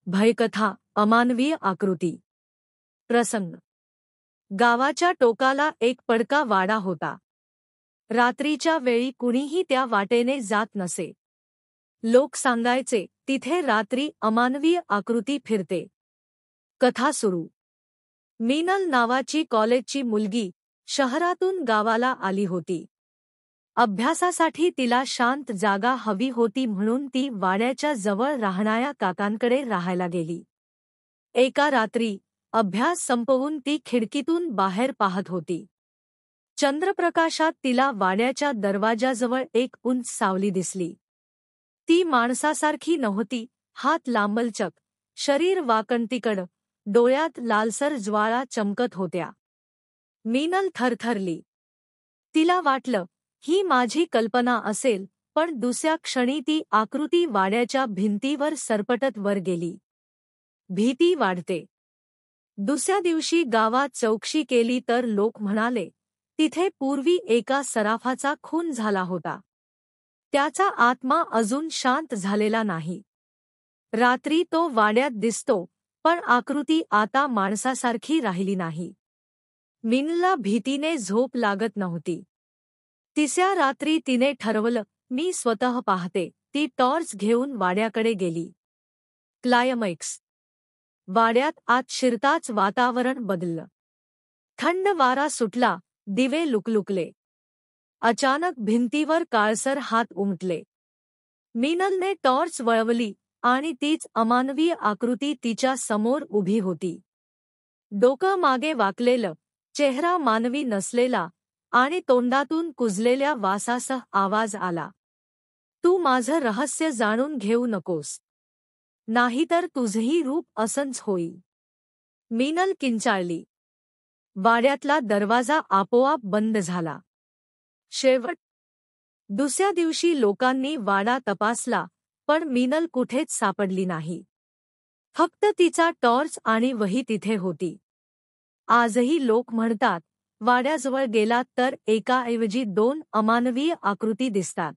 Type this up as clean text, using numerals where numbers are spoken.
भयकथा, अमानवीय आकृती. प्रसंग. गावाच्या टोकाला एक पडका वाडा होता. रात्रीच्या वेळी कुणीही त्या वाटेने जात नसे. लोक सांगायचे, तिथे रात्री अमानवीय आकृती फिरते. कथा सुरू. मीनल नावाची कॉलेजची मुलगी शहरातून गावाला आली होती. अभ्यासासाठी तिला शांत जागा हवी होती म्हणून ती वाड्याच्या जवळ राहणाऱ्या काकांकडे राहायला गेली. एका रात्री अभ्यास संपवून ती खिडकीतून बाहेर पाहत होती. चंद्रप्रकाशात तिला वाड्याच्या दरवाजाजवळ एक उंच सावली दिसली. ती माणसासारखी नव्हती, हात लांबलचक, शरीर वाकणतीकड, डोळ्यात लालसर ज्वाळा चमकत होत्या. मीनल थरथरली. तिला वाटलं, ही माझी कल्पना असेल, पण दुसऱ्या क्षणी ती आकृती वाड्याच्या भिंतीवर सरपटत वर गेली. भीती वाढते. दुसऱ्या दिवशी गावात चौकशी केली तर लोक म्हणाले, तिथे पूर्वी एका सराफाचा खून झाला होता. त्याचा आत्मा अजून शांत झालेला नाही. रात्री तो वाड्यात दिसतो, पण आकृती आता माणसासारखी राहिली नाही. मीनलला भीतीने झोप लागत नव्हती. तिसऱ्या रात्री तिने ठरवलं, मी स्वतः पाहते. ती टॉर्च घेऊन वाड्याकडे गेली. क्लायमॅक्स. वाड्यात आत शिरताच वातावरण बदललं. थंड वारा सुटला, दिवे लुकलुकले. अचानक भिंतीवर काळसर हात उमटले. मीनलने टॉर्च वळवली आणि तीच अमानवीय आकृती तिच्या समोर उभी होती. डोकं मागे वाकलेलं, चेहरा मानवी नसलेला, आणि तोंडातून कुजलेल्या वासासह आवाज आला. तू माझं रहस्य जाणून घेऊ नकोस. नाहीतर तुझंही रूप असंच होईल. मीनल किंचाळली. वाड्यातला दरवाजा आपोआप बंद झाला. शेवट. दुसऱ्या दिवशी लोकांनी वाडा तपासला, पण मीनल कुठेच सापडली नाही. फक्त तिचा टॉर्च आणि वही तिथे होती. आजही लोक म्हणतात, वाड्याजवळ गेलात तर एकाऐवजी दोन अमानवीय आकृती दिसतात.